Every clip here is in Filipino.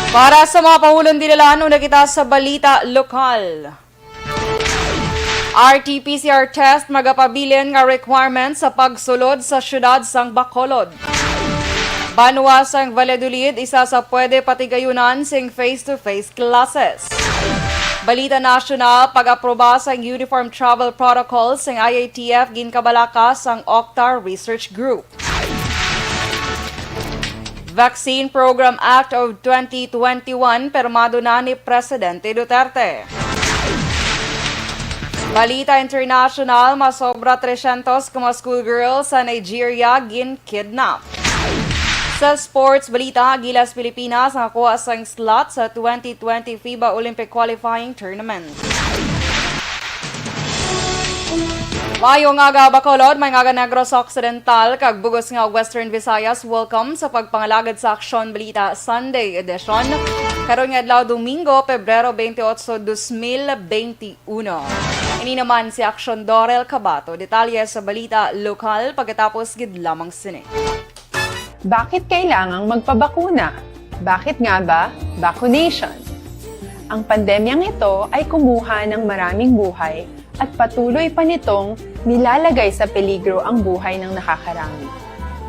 Para sa mga pahulong dinalaan, una kita sa balita lokal. RT-PCR test magapabilin nga requirement sa pagsulod sa syudad sang Bacolod. Banwa sang Valladolid, isa sa pwede patigayunan sing face-to-face classes. Balita nasyonal, pag-aproba sang Uniform Travel Protocol sang IATF ginkabalaka sang Octar Research Group. Vaccine Program Act of 2021 permado na ni Presidente Duterte. Balita international, masobra 300 ka mga schoolgirls sa Nigeria gin-kidnap. Sa sports balita, Gilas Pilipinas nakakuha sang slot sa 2020 FIBA Olympic Qualifying Tournament. Mayo nga ga Bacolod, may nga Negros Occidental, kag bugos nga Western Visayas, welcome sa pagpangalagad sa Aksyon Balita Sunday Edition. Karon nga adlaw Domingo, Pebrero 28, 2021. Ini naman si Aksyon Dorel Cabato. Detalye sa balita lokal pagkatapos gid lamang sini. Bakit kailangang magpabakuna? Bakit nga ba vaccination? Ang pandemyang ito ay kumuha ng maraming buhay at patuloy pa nitong nilalagay sa peligro ang buhay ng nakakarami.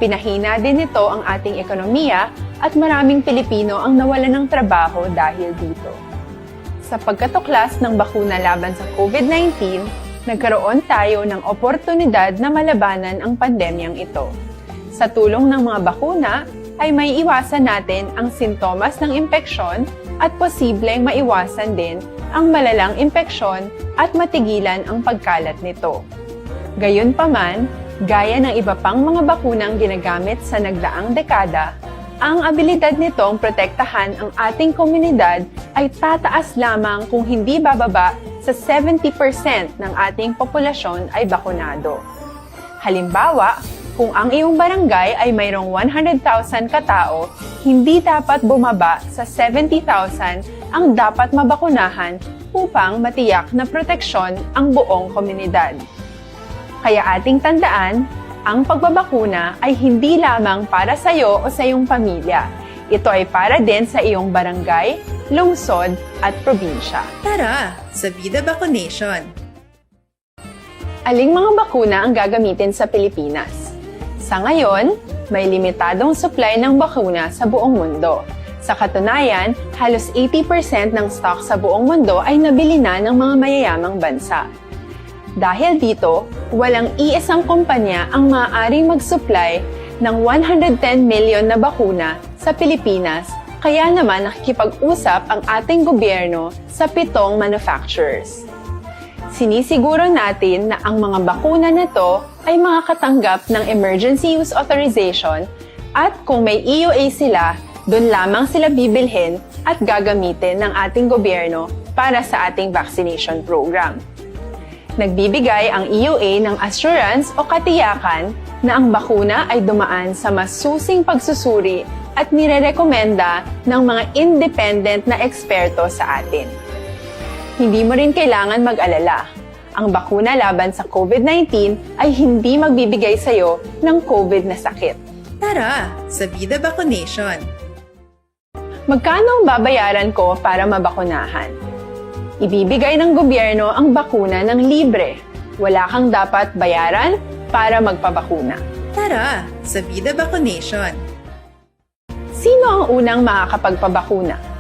Pinahina din nito ang ating ekonomiya at maraming Pilipino ang nawalan ng trabaho dahil dito. Sa pagkatuklas ng bakuna laban sa COVID-19, nagkaroon tayo ng oportunidad na malabanan ang pandemyang ito. Sa tulong ng mga bakuna, ay may iwasan natin ang sintomas ng impeksyon at posibleng maiwasan din ang malalang impeksyon at matigilan ang pagkalat nito. Gayunpaman, gaya ng iba pang mga bakunang ginagamit sa nagdaang dekada, ang abilidad nitong protektahan ang ating komunidad ay tataas lamang kung hindi bababa sa 70% ng ating populasyon ay bakunado. Halimbawa, kung ang iyong barangay ay mayroong 100,000 katao, hindi dapat bumaba sa 70,000 ang dapat mabakunahan upang matiyak na proteksyon ang buong komunidad. Kaya ating tandaan, ang pagbabakuna ay hindi lamang para sa iyo o sa iyong pamilya. Ito ay para din sa iyong barangay, lungsod at probinsya. Tara, sa Vida Vaccination! Aling mga bakuna ang gagamitin sa Pilipinas? Sa ngayon, may limitadong supply ng bakuna sa buong mundo. Sa katunayan, halos 80% ng stock sa buong mundo ay nabili na ng mga mayayamang bansa. Dahil dito, walang iisang kumpanya ang maaaring mag-supply ng 110 million na bakuna sa Pilipinas, kaya naman nakikipag-usap ang ating gobyerno sa 7 manufacturers. Sinisiguro natin na ang mga bakuna na ito ay makakatanggap ng Emergency Use Authorization at kung may EUA sila, doon lamang sila bibilhin at gagamitin ng ating gobyerno para sa ating vaccination program. Nagbibigay ang EUA ng assurance o katiyakan na ang bakuna ay dumaan sa masusing pagsusuri at nirerekomenda ng mga independent na eksperto sa atin. Hindi mo rin kailangan mag-alala. Ang bakuna laban sa COVID-19 ay hindi magbibigay sa iyo ng COVID na sakit. Tara, sa Vida Vaccination! Magkano ang babayaran ko para mabakunahan? Ibibigay ng gobyerno ang bakuna ng libre. Wala kang dapat bayaran para magpabakuna. Tara, sa Vida Vaccination! Sino ang unang makakapagpabakuna?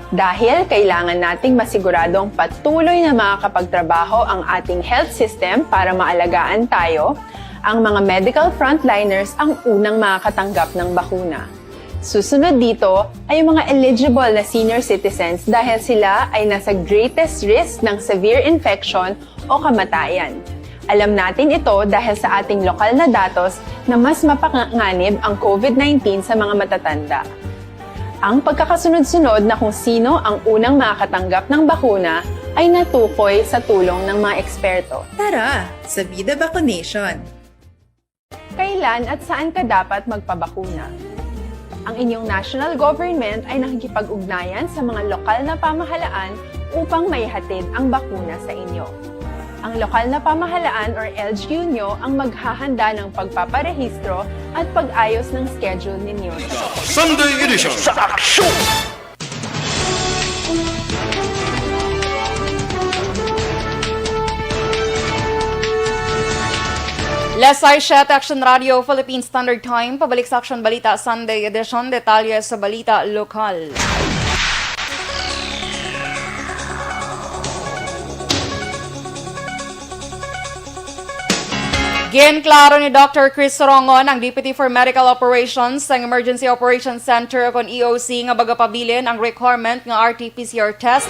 Dahil kailangan nating masiguradong patuloy na makakapagtrabaho ang ating health system para maalagaan tayo, ang mga medical frontliners ang unang makakatanggap ng bakuna. Susunod dito ay mga eligible na senior citizens dahil sila ay nasa greatest risk ng severe infection o kamatayan. Alam natin ito dahil sa ating lokal na datos na mas mapanganib ang COVID-19 sa mga matatanda. Ang pagkakasunod-sunod na kung sino ang unang makakatanggap ng bakuna ay natukoy sa tulong ng mga eksperto. Tara, sa Vida Vaccination! Kailan at saan ka dapat magpabakuna? Ang inyong national government ay nakikipag-ugnayan sa mga lokal na pamahalaan upang maihatid ang bakuna sa inyo. Ang lokal na pamahalaan or LGU nyo ang maghahanda ng pagpaparehistro at pag-ayos ng schedule ninyo. Sunday edition sa Aksyon! Lesay 7 Action Radio Philippine Standard Time, pabalik sa Aksyon Balita Sunday Edition, detalye sa balita lokal. Ginklaro ni Dr. Chris Sorongon, ang Deputy for Medical Operations sa Emergency Operations Center kon EOC nga bagapabilin ang requirement nga RT-PCR test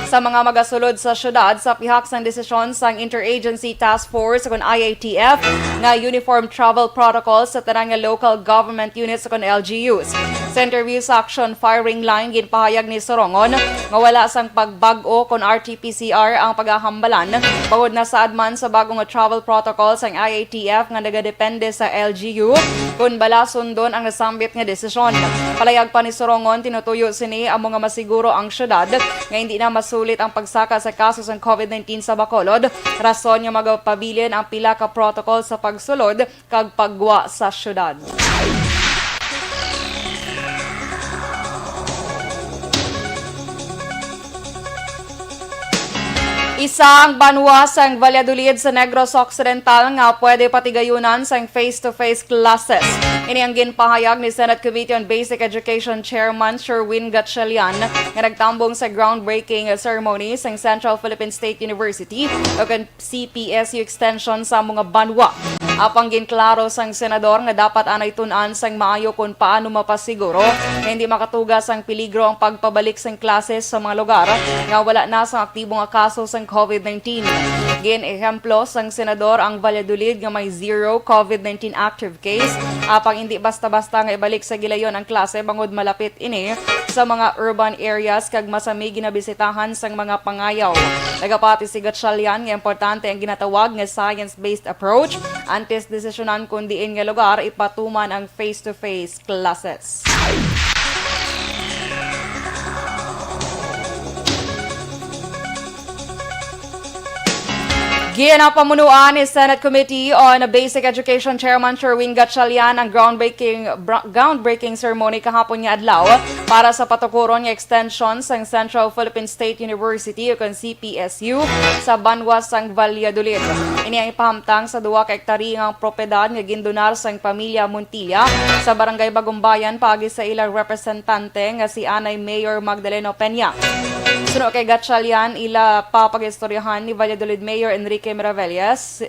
sa mga magasulod sa syudad sa pihak sang desisyon sang Interagency Task Force kon IATF nga Uniform Travel Protocol sa tanang nga local government units kon LGUs. Sa interview sa Action Firing Line, ginpahayag ni Sorongon nga wala sang pagbag-o kon RT-PCR ang paghahambalan bangod na saad man sa bagong nga travel protocol sang IATF nga nagadepende sa LGU kung bala sundon ang nasambit nga desisyon. Palayag pa ni Sorongon, tinutuyo sini ang mga masiguro ang syudad nga hindi na masulit ang pagsaka sa kaso ng COVID-19 sa Bacolod. Rason nga magpabilin ang pila ka protocol sa pagsulod kag pagwa sa syudad. Isang banwa sang Valladolid sa Negros Occidental nga pwede patigayunan sang face-to-face classes. Ini ang ginpahayag ni Senate Committee on Basic Education Chairman Sherwin Gatchalian nga nagtambong sa groundbreaking ceremony sang Central Philippine State University o CPSU extension sa mga banwa. Apang ginklaro sang senador nga dapat anay tun-an sang maayo kung paano mapasiguro nga hindi makatugas ang peligro ang pagpabalik sang classes sa mga lugar nga wala na sang aktibong kaso sang COVID-19. Gin-ehemplo sang senador ang Valladolid nga may 0 COVID-19 active case. Apang hindi basta-basta nga ibalik sa gilayon ang klase bangod malapit ini sa mga urban areas kag masami ginabisitahan sang mga pangayaw. Nagapati si Gatchalian nga importante ang ginatawag nga science-based approach antes desisyonan kung diin nga lugar ipatuman ang face-to-face classes. Ginapamunuan ni Senate Committee on Basic Education Chairman Sherwin Gatchalian ang groundbreaking ceremony kahapon nga adlaw para sa patukuron nga extension sang Central Philippine State University o CPSU sa banwa sang Valladolid. Ini ang ipahamtang sa 2 ka hektaryang propiedad nga gindonar sang pamilya Montilla sa Barangay Bagumbayan paagi sa ilang representante nga si Anay Mayor Magdaleno Peña. Suno kay Gatchalian, ila papagistoryahan ni Valladolid Mayor Enrique Maravellas,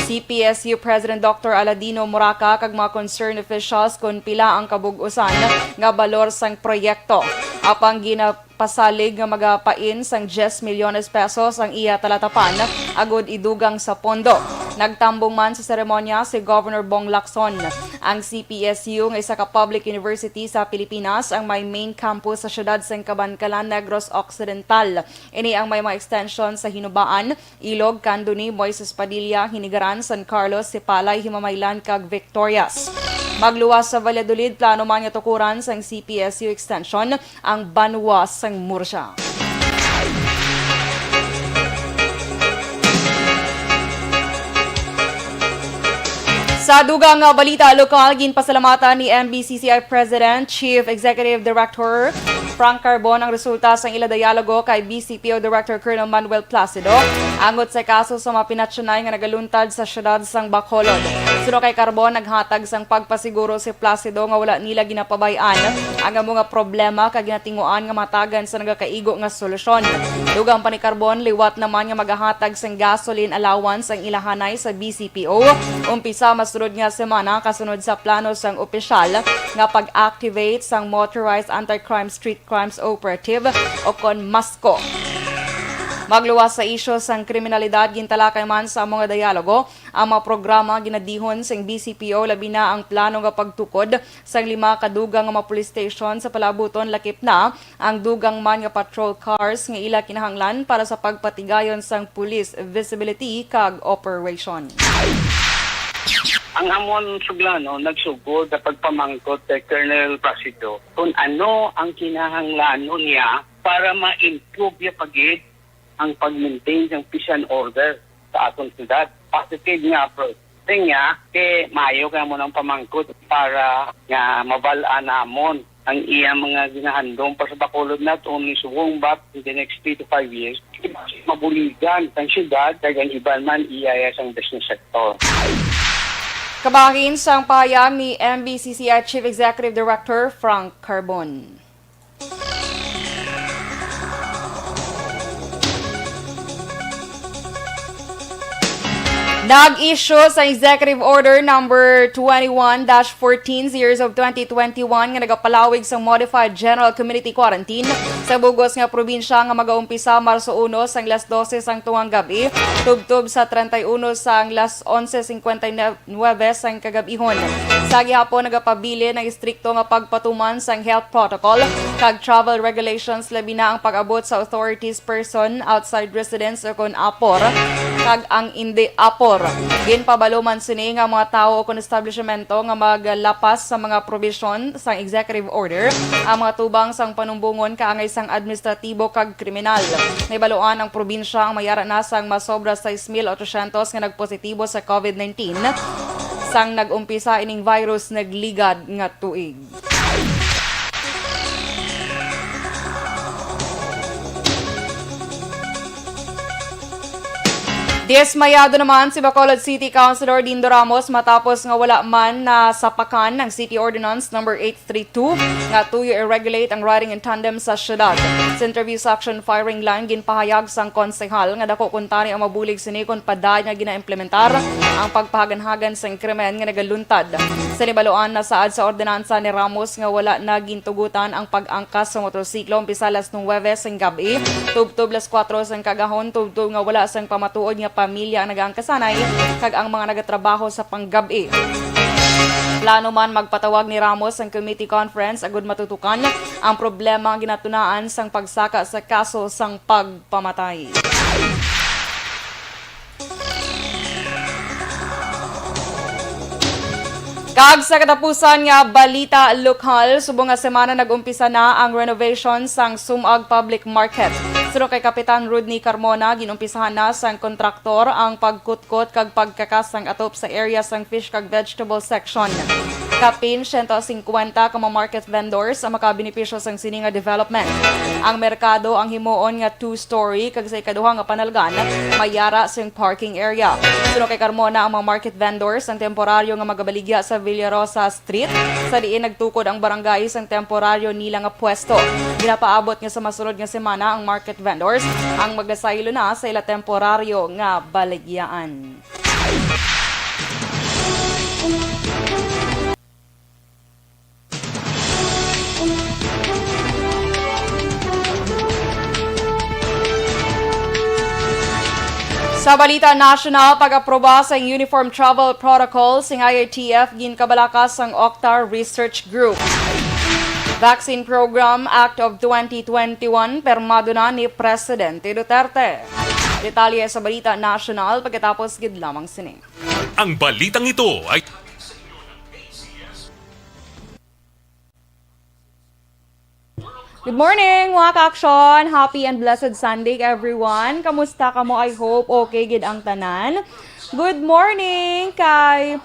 CPSU President Dr. Aladino Moraca kag mga concerned officials kung pila ang kabug-usan nga balor sang proyekto. Apang ginapasalig nga magapain sang 10 milyones pesos ang iya talatapan agud idugang sa pondo. Nagtambong man sa seremonya si Governor Bong Lacson. Ang CPSU nga isa ka public university sa Pilipinas ang may main campus sa siyudad sang Cabancalan, Negros Occidental. Ini ang may mga extension sa Hinubaan, Ilog, Candoni, Moises Padilla, Hinigaran, San Carlos, Sipalay, Himamaylan kag Victorias. Magluwas sa Valladolid, plano man nga tukuran sang CPSU extension ang banwa sang Murcia. Sa dugang balita lokal, ginpasalamatan ni MBCCI President, Chief Executive Director Frank Carbon ang resulta sa ila dialogo kay BCPO Director Colonel Manuel Placido angot sa kaso sa mga pinatsyonay nga nagaluntad sa syudad sang Bacolod. Suno kay Carbon, naghatag sang pagpasiguro si Placido nga wala nila ginapabayan ang mga problema kag ginatinguan nga matagan sa nagakaigo nga solusyon. Dugang pa ni Carbon, liwat naman nga maghahatag sang gasoline allowance ang ilahanay sa BCPO. Umpisa masunod nga semana kasunod sa plano sang opisyal nga pag-activate sang Motorized Anti-Crime Street Crimes Operative o kon MASCO. Magluwas sa isyo sang kriminalidad, gintalakay man sa mga dialogo ang mga programa ginadihon sang BCPO labi na ang plano nga pagtukod sang 5 kadugang nga mga police station sa palabuton lakip na ang dugang man nga patrol cars nga ila kinahanglan para sa pagpatigayon sang police visibility kag operation. Ang amon suglano nagsugod sa pagpamangkot kay Colonel Placido kung ano ang kinahanglan niya para ma-improve yung pagid ang pag-maintain ng peace and order sa atong syudad. Positive nga approach. Nga, mayo kaya mo ng pamangkot para nga mabalaan namon ang iyang mga ginahandong para sa Bacolod not only subong but in the next 3 to 5 years, mabuligan ang syudad kaya ang iban man iayas ang business sector. Kabahin sang payag ni MBCCI Chief Executive Director Frank Carbon. Nag-issue sa Executive Order number 21-14 years of 2021 nga nagapalawig sa Modified General Community Quarantine sa bugos nga probinsya nga magaumpisa Marso 1 sang las 12 sang tuwang gabi, tubtub sa 31 sang las 11:59 sang kagabihon. Sa gihapon nagapabili ng istrikto nga pagpatuman sang health protocol kag travel regulations labi na ang pag-abot sa authorities person outside residence o kon apor kag ang hindi apor. Ginpabaluman sini nga mga tao o kon establishmento nga maglapas sa mga provision sang executive order ang mga tubang sang panumbungon kaangay sang administratibo kag kriminal. Naibaluan ang probinsya ang mayara na sang masobra 6,800 nga nagpositibo sa COVID-19 sang nag-umpisa ining virus nagligad nga tuig. Dismayado naman si Bacolod City Councilor Dindo Ramos matapos nga wala man na sapakan ng City Ordinance number 832 nga tuyo i-regulate ang riding in tandem sa syudad. Sa interview sa Aksyon firing line, ginpahayag sang konsehal nga dako kuntani ang mabulig sinikon paday nga gina-implementar ang pagpahaganhagan sa krimen nga nagaluntad. Sa nibaluan na saad sa ordinansa ni Ramos nga wala na gintugutan ang pag-angkas sa motorsiklo umpisa las 9 sang gabi, tubtub las 4 sang kagahon, tubtub nga wala sang pamatuod nga pamilya ang nagaangkasanay kag ang mga nagatrabaho sa panggabi. Plano man magpatawag ni Ramos ang committee conference agud matutukan ang problema ang ginatunaan sang pagsaka sa kaso sang pagpamatay. Kag sa katapusan nga balita lokal, subong nga semana nag-umpisa na ang renovation sang Sumag Public Market. Sunod kay Kapitan Rodney Carmona, ginumpisahan na sang kontraktor ang pagkutkot kag pagkakas sang atop sa area sang fish kag vegetable section. Kapin 150 ka mga market vendors ang makabenepisyo sang sini nga development. Ang merkado ang himuon nga 2-story kag sa ikaduha nga panalgan mayara sang parking area. Sunod kay Carmona ang mga market vendors ang temporaryo nga magabaligya sa Villarosa Street sa diin nagtukod ang barangay sang temporaryo nila nga pwesto. Ginapaabot nga sa masunod nga semana ang market vendors ang magasaylo na sa ila temporaryo nga baligyaan. Sa balita national, pag-aproba sa Uniform Travel Protocol sing IATF ginkabalakas ang Octar Research Group. Vaccine Program Act of 2021 permado na ni Presidente Duterte. Detalye sa balita national pagkatapos gid lamang sini. Ang balitang ito ay Good morning mga ka-aksyon! Happy and blessed Sunday everyone! Kamusta ka mo? I hope okay gid ang tanan. Good morning kay...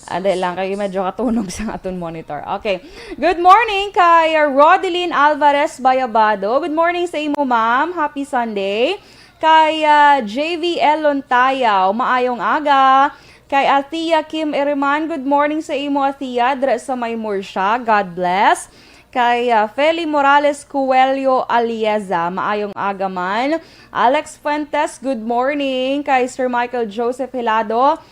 Dahil lang kayo medyo katunog sa aton monitor. Okay. Good morning kay Rodeline Alvarez Bayabado. Good morning sa imo ma'am. Happy Sunday. Kay JVL Lontayaw. Maayong aga. Kay Athea Kim Eriman. Good morning sa imo Athea. Dra sa may Mursha. God bless. Kay Feli Morales Cuello Alieza, maayong aga man. Alex Fuentes, good morning. Kay Sir Michael Joseph Hilado,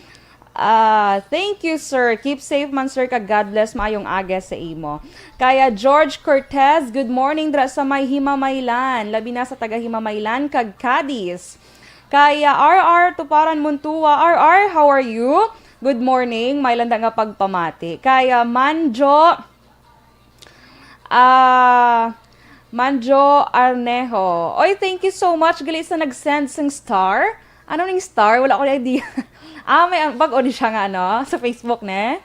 thank you sir. Keep safe man sir, kag God bless, maayong aga sa imo. Kaya George Cortez, good morning dra sa may Himamaylan, labi na sa taga Himamaylan kag Cadiz. Kaya RR Tuparan Muntua, RR, how are you? Good morning, may landa nga pagpamati. Kaya Manjo Arnejo. Oy, thank you so much gali sa nag-send sang star. Ano ning star? Wala ko idea. May bag-o di siya nga sa Facebook ne.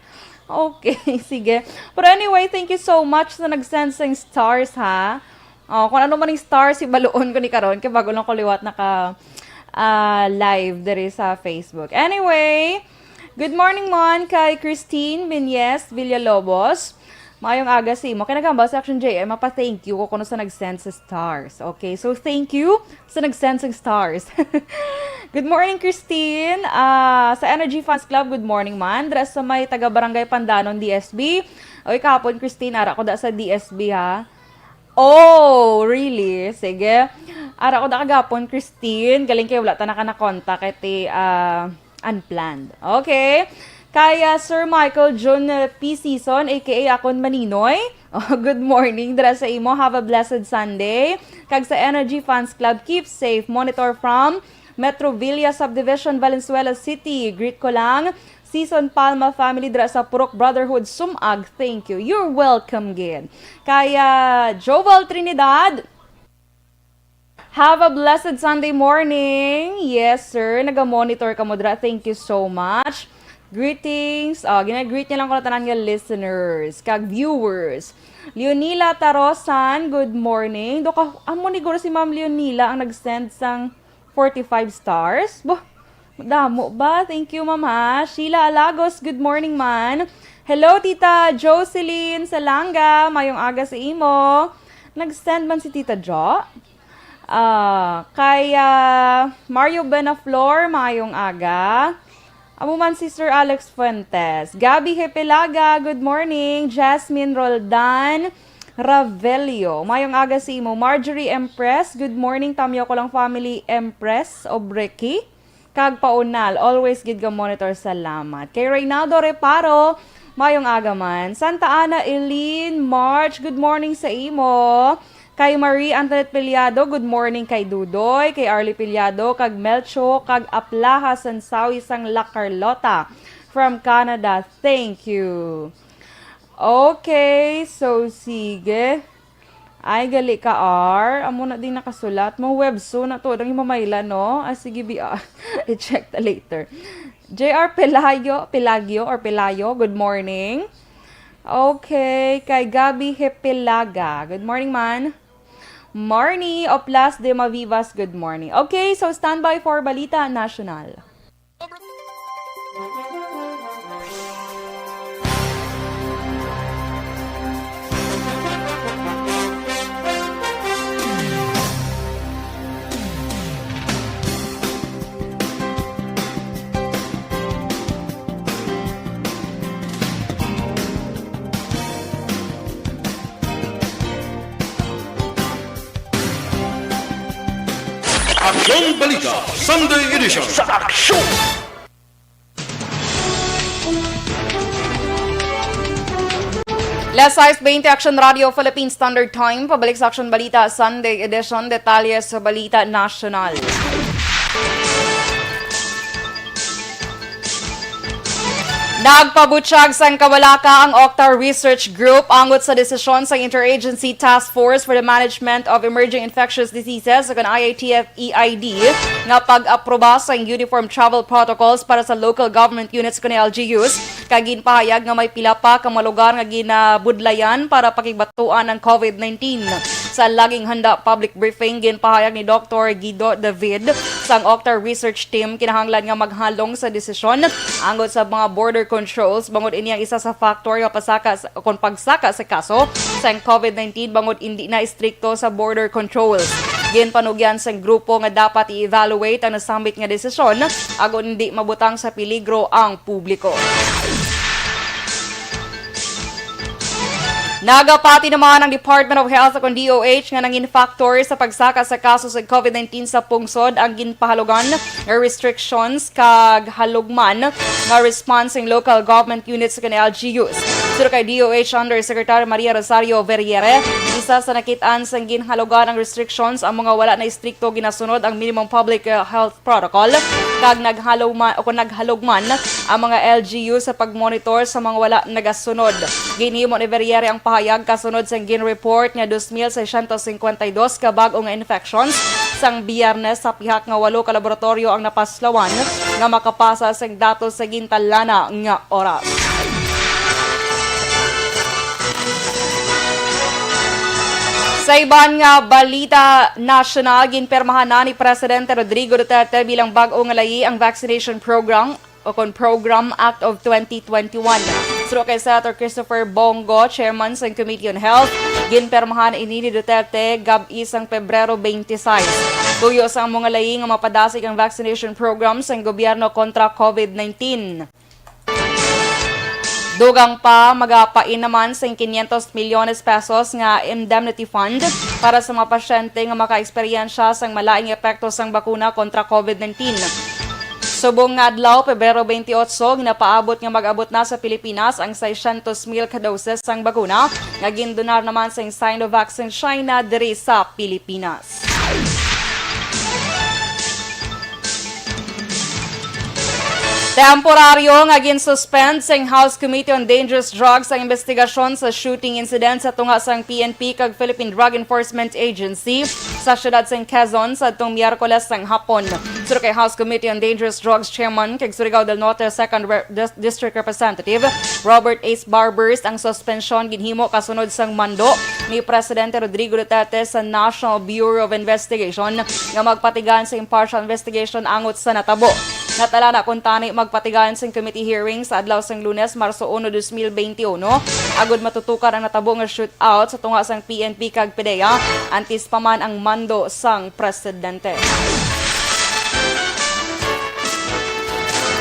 Okay, sige. But anyway, thank you so much sa nag-send sang stars ha. Oh, kung ano man yung star si baluon ko ni karon kay bago lang ko liwat naka live diri sa Facebook. Anyway, good morning mon kay Christine Vinyes Villalobos. Mayong aga si mo. Kaya nagamba sa Aksyon JM, mapa-thank you ko kung sa nag-send sa stars. Okay, so thank you sa nag-send sa stars. Good morning, Christine. Sa Energy Fans Club, good morning man. Dress sa may taga-barangay Pandanon, DSB. Oy, kahapon, Christine, ara ko da sa DSB, ha? Oh, really? Sige. Ara ko da kagapon, Christine. Galing kayo, wala ta na-contact iti unplanned. Okay. Kaya Sir Michael John P. Season, aka Akon Maninoy. Oh, good morning. Dara sa imo. Have a blessed Sunday. Kag sa Energy Fans Club, keep safe. Monitor from Metro Villa Subdivision, Valenzuela City. Greet ko lang. Season Palma family dara sa Purok Brotherhood Sumag. Thank you. You're welcome again. Kaya Jovel Trinidad, have a blessed Sunday morning. Yes, sir. Naga-monitor ka mo dra. Thank you so much. Greetings. Gina-greet niya lang ko na tanan nga listeners, kag viewers. Leonila Tarosan, good morning. Amo ni guro si Ma'am Leonila ang nag-send sang 45 stars. Damo ba? Thank you, Ma'am ha. Sheila Alagos, good morning man. Hello, Tita Jocelyn Salanga. Mayong aga sa imo. Nag-send man si Tita Jo? Kaya Mario Benaflor, mayong aga. Amo man si Sir Alex Fuentes. Gabi Hepelaga, good morning. Jasmine Roldan Ravelio, mayong aga si imo. Marjorie Empress, good morning. Tamyo ko lang family Empress Obreki. Kag paunal, always gid ga monitor, salamat. Kay Reynaldo Reparo, mayong aga man. Santa Ana Eileen March, good morning sa imo. Kay Marie Antoinette Piliado, good morning kay Dudoy, kay Arlie Piliado, kag Melcho, kag Aplaha Sansawi sang La Carlota from Canada. Thank you. Okay, so sige. Ay, gali ka, R. Amo na din nakasulat. Mo webso na to. Dang imamayla, no? Sige, i-check ta later. JR Pelayo, good morning. Okay, kay Gabi Hepelaga. Good morning, man. Marnie Oplas de Mavivas, good morning. Okay, so standby for Balita National. Aksyon Balita Sunday Edition sa Aksyon! Last size 20 Action Radio Philippine Standard Time. Pabalik sa Aksyon Balita Sunday Edition. Detalye sa Balita National. Nagpabutyag sang kawalaka ang Octar Research Group angot sa desisyon sa Interagency Task Force for the Management of Emerging Infectious Diseases o IATF-EID nga pag-aproba sa uniform travel protocols para sa local government units o LGUs. Kagin pahayag nga may pila pa ka mga lugar nga ginabudlayan para pakigbatuan ng COVID-19. Sa laging handa public briefing, ginpahayag ni Dr. Guido David sang Octar Research Team kinahanglan nga maghalong sa desisyon angot sa mga border controls bangod ini ang isa sa factor nga pagsaka sa kaso sa COVID-19 bangod hindi na istrikto sa border controls. Ginpanugyan sa grupo nga dapat i-evaluate ang nasambit nga desisyon agon hindi mabutang sa peligro ang publiko. Nagapati naman ang Department of Health o DOH nga nangin factor sa pagsaka sa kaso sa COVID-19 sa pungsod ang ginpahalogan nga restrictions kag halugman nga response ng local government units sa LGUs. Suro kay DOH Undersecretary Maria Rosario Verriere, isa sa nakitaan sa ginhalogan ang restrictions ang mga wala na istrikto ginasunod ang minimum public health protocol kag naghalugman ang mga LGU sa pagmonitor sa mga wala nagasunod. Ginhimo ni Verriere ang pahayag kasunod sa gin-report nga 2,652 ka bag-o nga infections sang Biyernes sa pihak nga 8 ka laboratorio ang napaslawan nga makapasa sa datos sa gintalana nga oras. Sa iban nga balita national, ginpermahan na ni Presidente Rodrigo Duterte bilang bag-o nga layi ang vaccination program o kon Program Act of 2021. Suro kay Senator Christopher Bongo, Chairman sa Committee on Health, ginpermahan ini ni Duterte gabi sang Pebrero 26. Tuyo sa mga layi nga mapadasig ang vaccination program sa gobyerno kontra COVID-19. Dugang pa, magapain naman sa 500 milyones pesos nga indemnity fund para sa mga pasyente nga maka-eksperyensya sa malaing epekto sang bakuna kontra COVID-19. Subong nga adlaw, Pebrero 28, ginapaabot nga mag-abot na sa Pilipinas ang 600,000 ka-doses sang bakuna nga gindonar naman sa Sinovac sa China diri sa Pilipinas. Temporaryo nga gin-suspend sa House Committee on Dangerous Drugs ang investigasyon sa shooting incident sa tunga sang PNP kag Philippine Drug Enforcement Agency sa syudad sa Quezon sa itong Miyerkules sang hapon. Suro kay House Committee on Dangerous Drugs Chairman kag Surigao del Norte 2nd District Representative Robert Ace Barbers, ang suspensyon ginhimo kasunod sang mando ni Presidente Rodrigo Duterte sa National Bureau of Investigation nga magpatigan sa impartial investigation angot sa natabo. Natala na kung tani magpatigaan sa committee hearing sa adlaw sang Lunes, Marso 1, 2021. Agud matutukan ang natabo nga shootout sa tunga sang PNP kag PDEA, antis pa man ang mando sang presidente.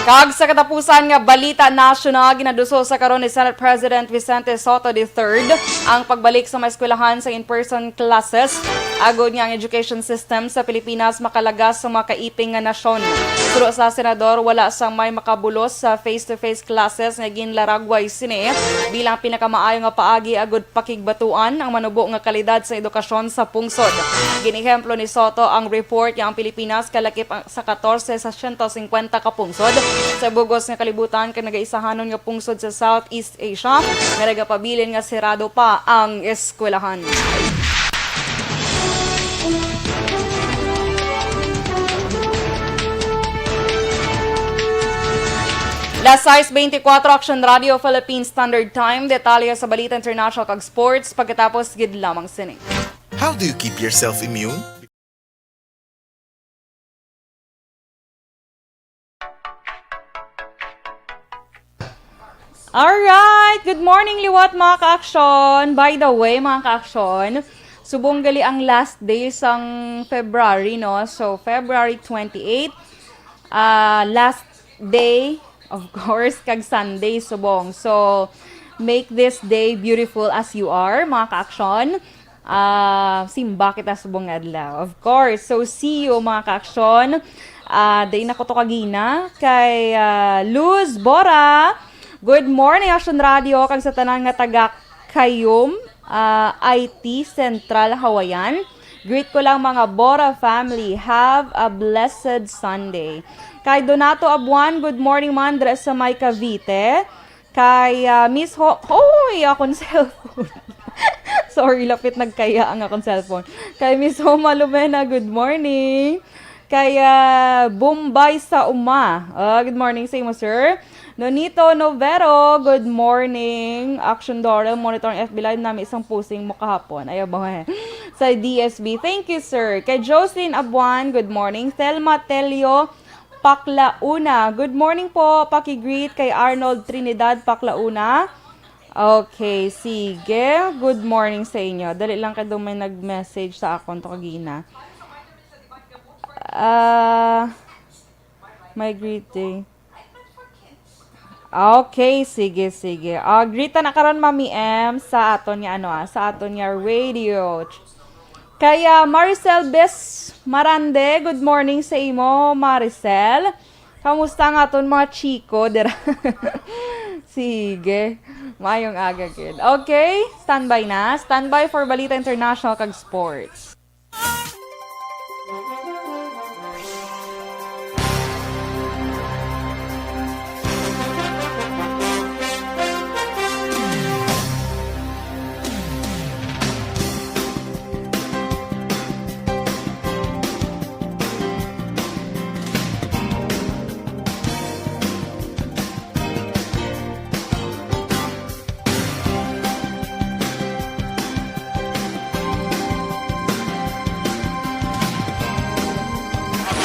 Kag sa katapusan nga balita national, ginaduso sa karon ni Senate President Vicente Soto III ang pagbalik sa mga eskwelahan sa in-person classes. Agod nga ang education system sa Pilipinas makalagas sa mga kaiping nga nasyon. Suro sa senador, wala sang may makabulos sa face-to-face classes nga ginlaragway sini bilang pinakamaayo nga paagi agod pakigbatuan ang manubo nga kalidad sa edukasyon sa pungsod. Ginihemplo ni Soto ang report nga ang Pilipinas kalakip sa 14 sa 150 ka pungsod sa bugos nga kalibutan kay nagaisahanon nga pungsod sa Southeast Asia nga nagapabilin nga sirado pa ang eskwelahan. Las 6:24 Aksyon Radio Philippine Standard Time. Detalye sa balita international kag sports pagkatapos gid lamang sini. How do you keep yourself immune? Alright! Good morning, liwat mga ka-aksyon! By the way, mga ka-aksyon, subong gali ang last day sang February, no? So, February 28, last day, of course, kag Sunday, subong. So, make this day beautiful as you are, mga ka-aksyon. Simba kita subong adlaw. Of course. So, see you, mga ka-aksyon. Day na ko to kagina kay Luz Bora. Good morning, Aksyon Radio, kang sa tanan nga taga Kayum, IT Central, Hawaiian. Greet ko lang mga Bora family. Have a blessed Sunday. Kay Donato Abuan, good morning man, dres sa may Cavite. Kay Miss Hoy, akong cellphone. Sorry, lapit nagkaya ang akong cellphone. Kay Miss Homa Lumena, good morning. Kay Bombay sa Uma. Good morning sa imo, sir. Nonito Novero, good morning. Aksyon Dorel, monitor ang FB Live namin isang posting mo kahapon. Ayaw ba sa DSB. Thank you, sir. Kay Jocelyn Abuan, good morning. Thelma Telio, Paklauna. Good morning po. Paki-greet kay Arnold Trinidad, Paklauna. Okay, sige. Good morning sa inyo. Dali lang kayo may nag-message sa akong to kagina. My greeting. Okay, sige. Greeta na karon Mami M sa aton nga sa aton nga radio. Kaya Maricel Bes Marande, good morning sa imo, Maricel. Kamusta nga aton mga chiko dira? Sige. Mayong aga gid. Okay, standby na. Standby for Balita International kag Sports.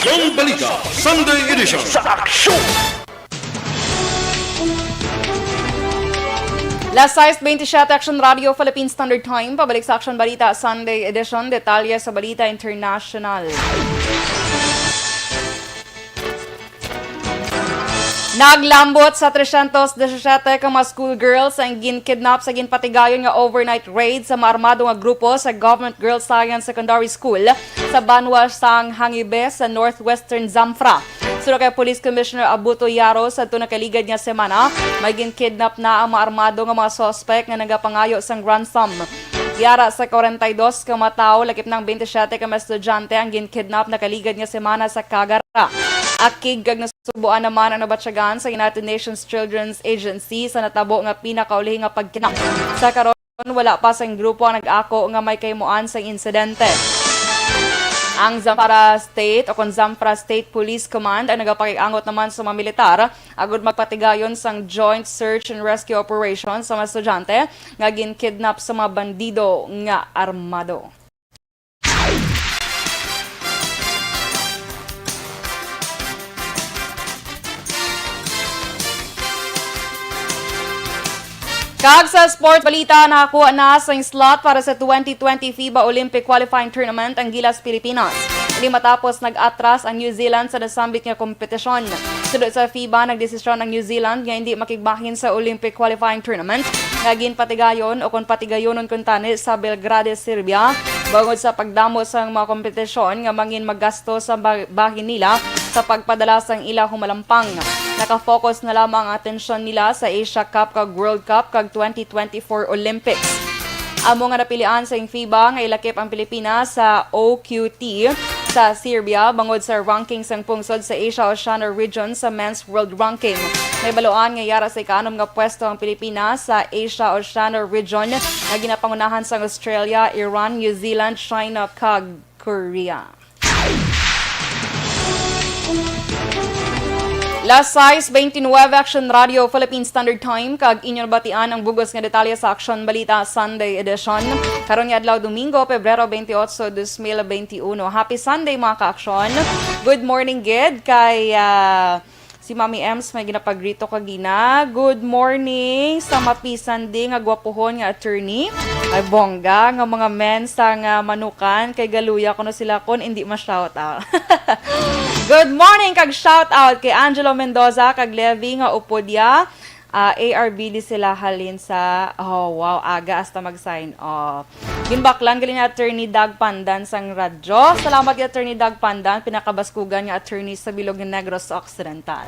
Aksyon Balita Sunday Edition. Last 6:27 Action Radio Philippine Standard Time. Pabalik sa Action Balita Sunday Edition. Detalye sa Balita International. Naglambot sa 317 ka mga schoolgirls ang ginkidnap sa ginpatigayon nga overnight raid sa maarmado nga grupo sa Government Girls Science Secondary School sa Banwa sang Hangibe sa Northwestern Zamfara. Suro kay Police Commissioner Abuto Yaro sa tunakaligad nga semana, may ginkidnap na ang maarmado nga mga suspect nga nagapangayo sang ransom. Yara sa 42 ka mga tao, lakip ng 27 ka mga estudyante ang ginkidnap na kaligad nga semana sa Kagara. Akig kag nasubuan naman ang nabatsyagan sa United Nations Children's Agency sa natabo nga pinakauli nga pagkinap. Sa karon wala pa sa grupo ang nag-ako nga may kaymuan sa insidente. Ang Zamfara State o Zamfara State Police Command ay nagapakiangot naman sa mga militar agud magpatigayon sang Joint Search and Rescue Operation sa mga estudyante nga ginkidnap sa mga bandido nga armado. Kag sa sport balita, nakakuha na sa slot para sa 2020 FIBA Olympic Qualifying Tournament ang Gilas Pilipinas. Hindi matapos nag-atras ang New Zealand sa nasambit nga kompetisyon. Sudot sa FIBA, nagdesisyon ang New Zealand nga hindi makigbahin sa Olympic Qualifying Tournament. Ngagin patigayon o kung patigayonon kuntani sa Belgrade, Serbia. Bangod sa pagdamo sa mga kompetisyon nga mangin maggasto sa bahin nila sa pagpadala sang ila humalampang. Nakafocus na lamang ang atensyon nila sa Asia Cup kag World Cup kag 2024 Olympics. Amo nga napilian sa FIBA nga ilakip ang Pilipinas sa OQT sa Serbia bangod sa ranking sang pungsod sa Asia Oceania Region sa Men's World Ranking. May baluan nga yara sa ikanom nga pwesto ang Pilipinas sa Asia Oceania Region nga ginapangunahan sa Australia, Iran, New Zealand, China kag Korea. Last size 29 Action Radio Philippine Standard Time kag inyo batian ang bugos nga detalye sa Action Balita Sunday Edition. Karon nga adlaw Domingo, Pebrero 28, 2021. Happy Sunday mga ka-aksyon. Good morning gid kay si Mami Ems may ginapagrito kagina. Good morning sa mapisan din nga gwapohon nga attorney. Ay bongga nga mga men sa nga manukan kay galuya kuno sila kon hindi ma-shout out. Good morning kag shout out kay Angelo Mendoza kag Levi nga upodya. ARB di sila halin sa aga hasta mag-sign off. Ginbaklan gali ni Attorney Dag Pandan sang radyo. Salamat kay Attorney Dag Pandan, pinakabaskugan nga attorney sa Bilog Negros Occidental.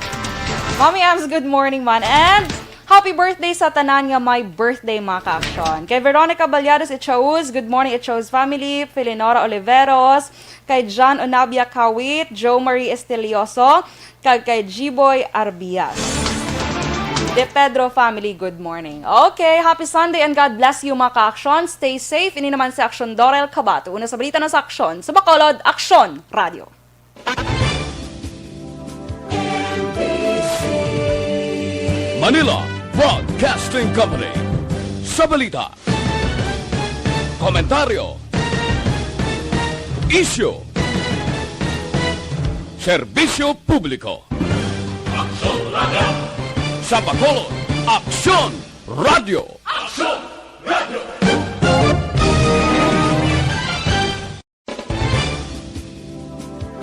Mommy Ams, good morning man, and happy birthday sa tanan nga my birthday mga ka-aksyon. Kay Veronica Balyares Echauz, good morning Echauz family. Felinora Oliveros, kay John Onabia Kawit, Joe Marie Estelioso, kag kay G-Boy Arbias. De Pedro family, good morning. Okay, happy Sunday and God bless you mga ka-aksyon. Stay safe. Ini naman si Aksyon Dorel Cabatu. Una sa balita ng sa Aksyon. Sa Bacolod, Aksyon Radio. Manila Broadcasting Company. Sa balita, komentaryo, issue, serbisyo publiko. Aksyon Radio. Sa Bacolod, Aksyon Radio. Aksyon Radio.